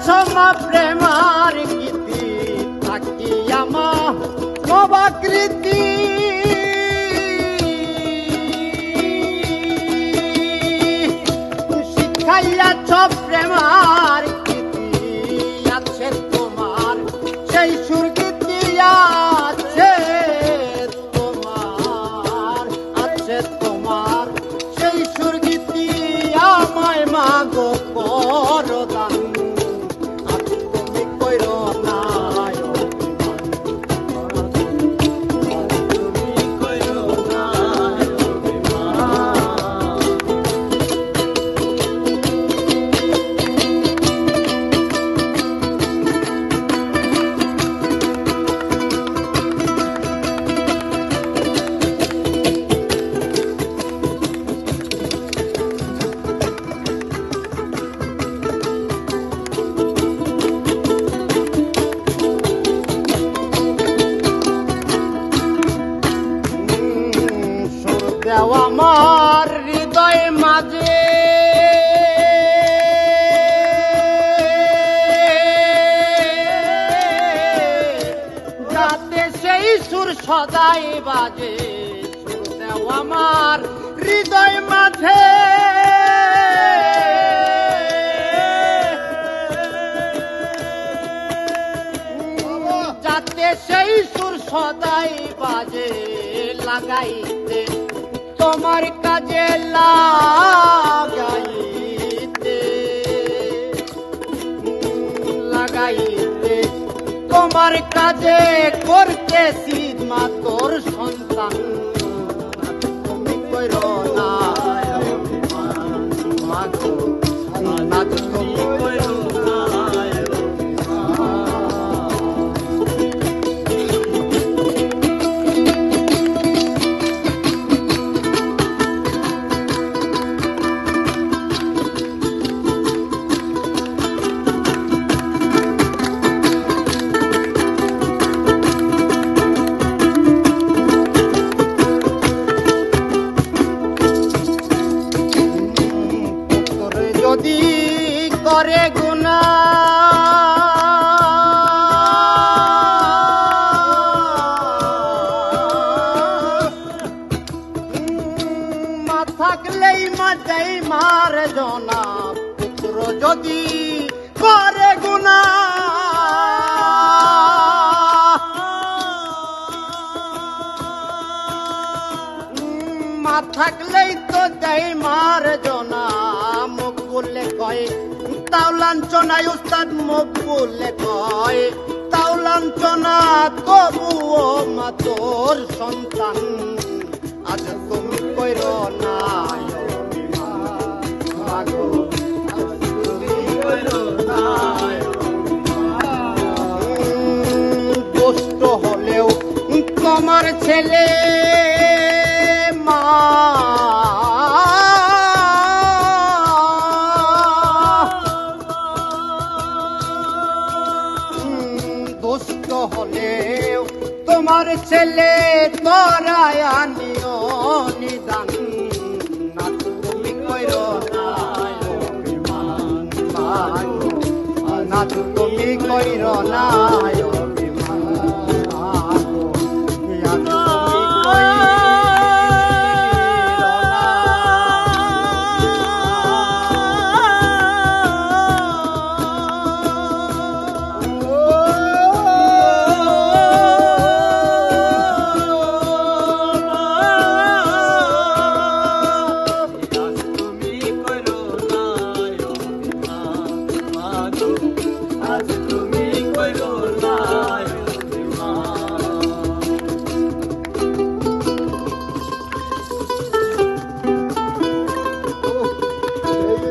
क्षमा प्रेमार गीति थाकी आमार नबाकृति শিখাইয়াছ প্রেমার গীতি আছে তোমার সেই সুর গীতি আছে তোমার সেই সুর গীতি আমায় মাগো করো দান আজ তুমি কইরো না আমার হৃদয় মাঝে যাতে সেই সুর সদাই বাজে সুর দেও আমার হৃদয় মাঝে যাতে সেই সুর সদাই বাজে লাগাইতে তোমার কাজে লাগাইতে তোমার কাজে করতেছি মা তোর সন্তান তুমি কইরো না মাগো না তুমি কইরো না যদি করে গুনাহ মা থাকলেই মাঝেই মার জনা পুত্র যদি করে গুনাহ মা থাকলেই তো দেই মার জনা মকবুলে কয় তাও লাঞ্ছনায় উস্তাদ মকবুলে কয় তাও লাঞ্ছনা তবুও মা তোর সন্তান আজ তুমি কইরো না মাগো তুমি কইরো না দুষ্ট হলেও তোমার ছেলে মা দুষ্ট হলেও তোমার ছেলে তোরায় আনিও নিদান না তুমি কইরো না না তুমি কইরো না